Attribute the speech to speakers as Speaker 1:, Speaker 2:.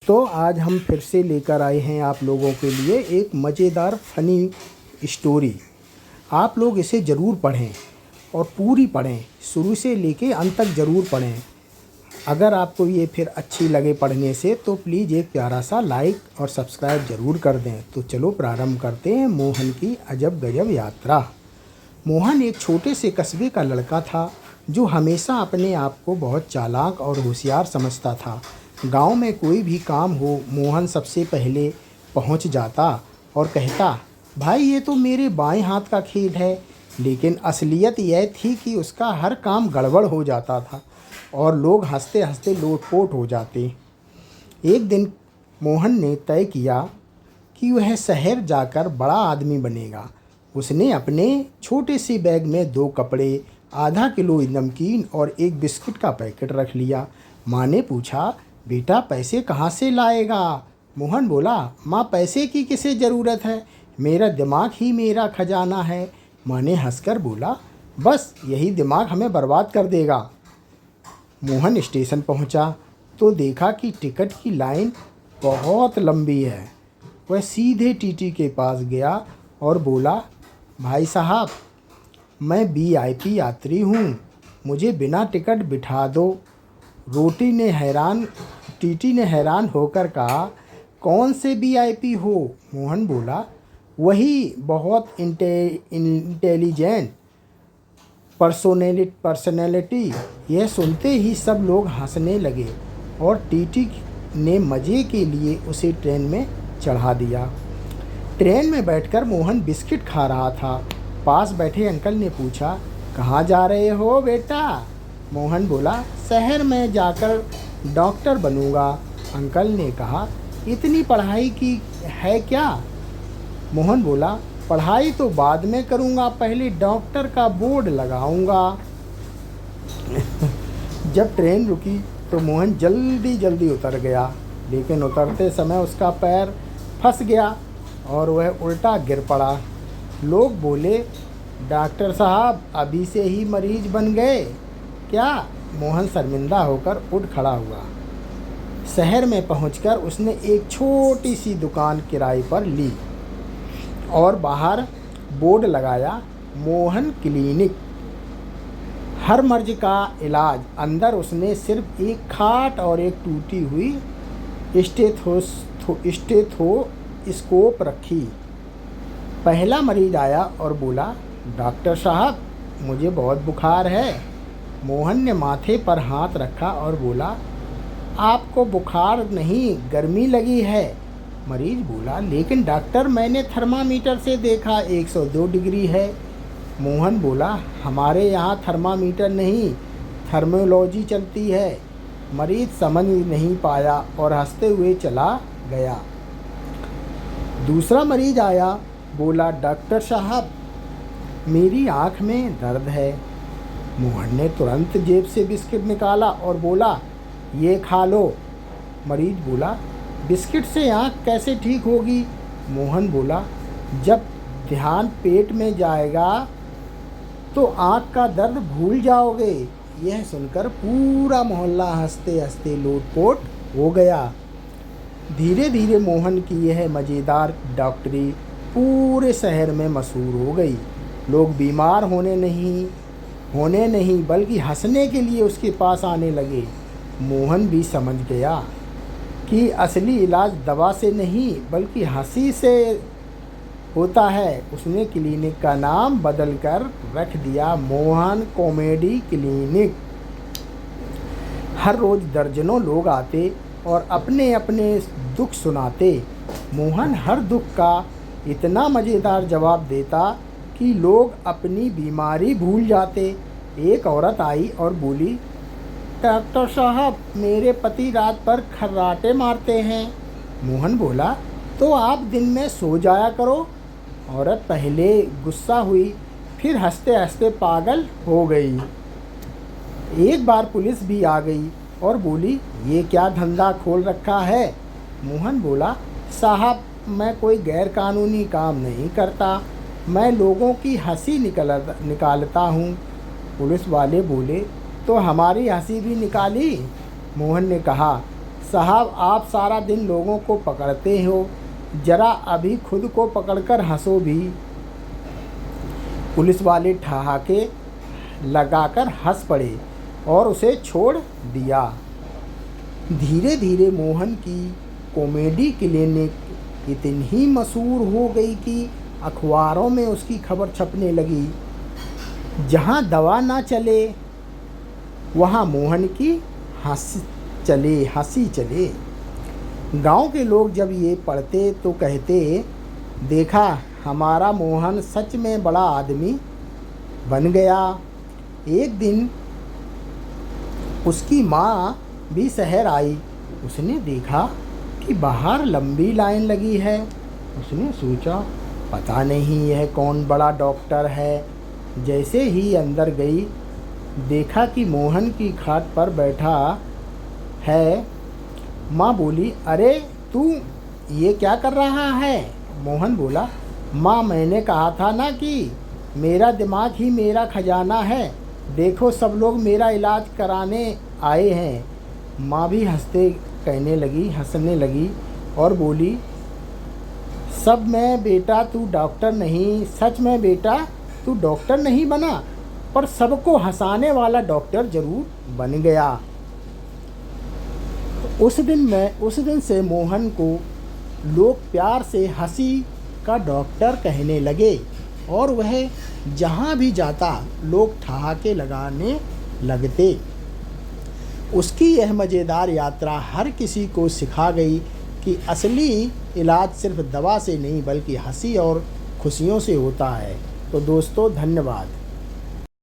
Speaker 1: तो आज हम फिर से लेकर आए हैं आप लोगों के लिए एक मज़ेदार फ़नी स्टोरी। आप लोग इसे ज़रूर पढ़ें और पूरी पढ़ें, शुरू से लेके अंत तक ज़रूर पढ़ें। अगर आपको ये फिर अच्छी लगे पढ़ने से तो प्लीज़ एक प्यारा सा लाइक और सब्सक्राइब ज़रूर कर दें। तो चलो प्रारंभ करते हैं मोहन की अजब गजब यात्रा। मोहन एक छोटे से कस्बे का लड़का था जो हमेशा अपने आप को बहुत चालाक और होशियार समझता था। गांव में कोई भी काम हो, मोहन सबसे पहले पहुंच जाता और कहता, भाई ये तो मेरे बाएं हाथ का खेल है। लेकिन असलियत यह थी कि उसका हर काम गड़बड़ हो जाता था और लोग हंसते हंसते लोटपोट हो जाते। एक दिन मोहन ने तय किया कि वह शहर जाकर बड़ा आदमी बनेगा। उसने अपने छोटे से बैग में 2 कपड़े, आधा किलो नमकीन और एक बिस्किट का पैकेट रख लिया। माँ ने पूछा, बेटा पैसे कहाँ से लाएगा? मोहन बोला, माँ पैसे की किसे ज़रूरत है, मेरा दिमाग ही मेरा खजाना है। माँ ने हंसकर बोला, बस यही दिमाग हमें बर्बाद कर देगा। मोहन स्टेशन पहुँचा तो देखा कि टिकट की लाइन बहुत लंबी है। वह सीधे टीटी के पास गया और बोला, भाई साहब मैं वीआईपी यात्री हूँ, मुझे बिना टिकट बिठा दो। टीटी ने हैरान होकर कहा, कौन से वीआईपी हो? मोहन बोला, वही बहुत इंटेलिजेंट पर्सनैलिटी। यह सुनते ही सब लोग हंसने लगे और टीटी ने मज़े के लिए उसे ट्रेन में चढ़ा दिया। ट्रेन में बैठकर मोहन बिस्किट खा रहा था। पास बैठे अंकल ने पूछा, कहाँ जा रहे हो बेटा? मोहन बोला, शहर में जाकर डॉक्टर बनूंगा। अंकल ने कहा, इतनी पढ़ाई की है क्या? मोहन बोला, पढ़ाई तो बाद में करूंगा, पहले डॉक्टर का बोर्ड लगाऊंगा। जब ट्रेन रुकी तो मोहन जल्दी उतर गया, लेकिन उतरते समय उसका पैर फंस गया और वह उल्टा गिर पड़ा। लोग बोले, डॉक्टर साहब अभी से ही मरीज बन गए क्या? मोहन शर्मिंदा होकर उठ खड़ा हुआ। शहर में पहुंचकर उसने एक छोटी सी दुकान किराए पर ली और बाहर बोर्ड लगाया, मोहन क्लिनिक, हर मर्ज का इलाज। अंदर उसने सिर्फ एक खाट और एक टूटी हुई स्टेथोस्कोप रखी। पहला मरीज आया और बोला, डॉक्टर साहब मुझे बहुत बुखार है। मोहन ने माथे पर हाथ रखा और बोला, आपको बुखार नहीं गर्मी लगी है। मरीज बोला, लेकिन डॉक्टर मैंने थर्मामीटर से देखा 102 डिग्री है। मोहन बोला, हमारे यहाँ थर्मामीटर नहीं थर्मोलॉजी चलती है। मरीज समझ नहीं पाया और हंसते हुए चला गया। दूसरा मरीज आया, बोला, डॉक्टर साहब मेरी आँख में दर्द है। मोहन ने तुरंत जेब से बिस्किट निकाला और बोला, ये खा लो। मरीज बोला, बिस्किट से आँख कैसे ठीक होगी? मोहन बोला, जब ध्यान पेट में जाएगा तो आँख का दर्द भूल जाओगे। यह सुनकर पूरा मोहल्ला हंसते हंसते लोटपोट हो गया। धीरे धीरे मोहन की यह मज़ेदार डॉक्टरी पूरे शहर में मशहूर हो गई। लोग बीमार होने नहीं बल्कि हंसने के लिए उसके पास आने लगे। मोहन भी समझ गया कि असली इलाज दवा से नहीं बल्कि हंसी से होता है। उसने क्लिनिक का नाम बदलकर रख दिया मोहन कॉमेडी क्लिनिक। हर रोज़ दर्जनों लोग आते और अपने अपने दुख सुनाते। मोहन हर दुख का इतना मज़ेदार जवाब देता कि लोग अपनी बीमारी भूल जाते। एक औरत आई और बोली, डॉक्टर साहब मेरे पति रात भर खर्राटे मारते हैं। मोहन बोला, तो आप दिन में सो जाया करो। औरत पहले गुस्सा हुई, फिर हंसते हंसते पागल हो गई। एक बार पुलिस भी आ गई और बोली, ये क्या धंधा खोल रखा है? मोहन बोला, साहब मैं कोई गैर कानूनी काम नहीं करता, मैं लोगों की हंसी निकालता हूँ। पुलिस वाले बोले, तो हमारी हंसी भी निकाली? मोहन ने कहा, साहब आप सारा दिन लोगों को पकड़ते हो, जरा अभी खुद को पकड़कर हंसो भी। पुलिस वाले ठहाके लगाकर हंस पड़े और उसे छोड़ दिया। धीरे धीरे मोहन की कॉमेडी क्लिनिक इतनी ही मशहूर हो गई कि अखबारों में उसकी खबर छपने लगी। जहाँ दवा ना चले वहाँ मोहन की हंसी चले। गांव के लोग जब ये पढ़ते तो कहते, देखा हमारा मोहन सच में बड़ा आदमी बन गया। एक दिन उसकी माँ भी शहर आई। उसने देखा कि बाहर लंबी लाइन लगी है। उसने सोचा, पता नहीं यह कौन बड़ा डॉक्टर है। जैसे ही अंदर गई, देखा कि मोहन की खाट पर बैठा है। माँ बोली, अरे तू ये क्या कर रहा है? मोहन बोला, माँ मैंने कहा था ना कि मेरा दिमाग ही मेरा खजाना है। देखो सब लोग मेरा इलाज कराने आए हैं। माँ भी हंसने लगी और बोली, सब में बेटा तू डॉक्टर नहीं, सच में बेटा तू डॉक्टर नहीं बना, पर सबको हंसाने वाला डॉक्टर जरूर बन गया। उस दिन से मोहन को लोग प्यार से हंसी का डॉक्टर कहने लगे और वह जहाँ भी जाता लोग ठहाके लगाने लगते। उसकी यह मज़ेदार यात्रा हर किसी को सिखा गई कि असली इलाज सिर्फ दवा से नहीं बल्कि हंसी और खुशियों से होता है। तो दोस्तों धन्यवाद।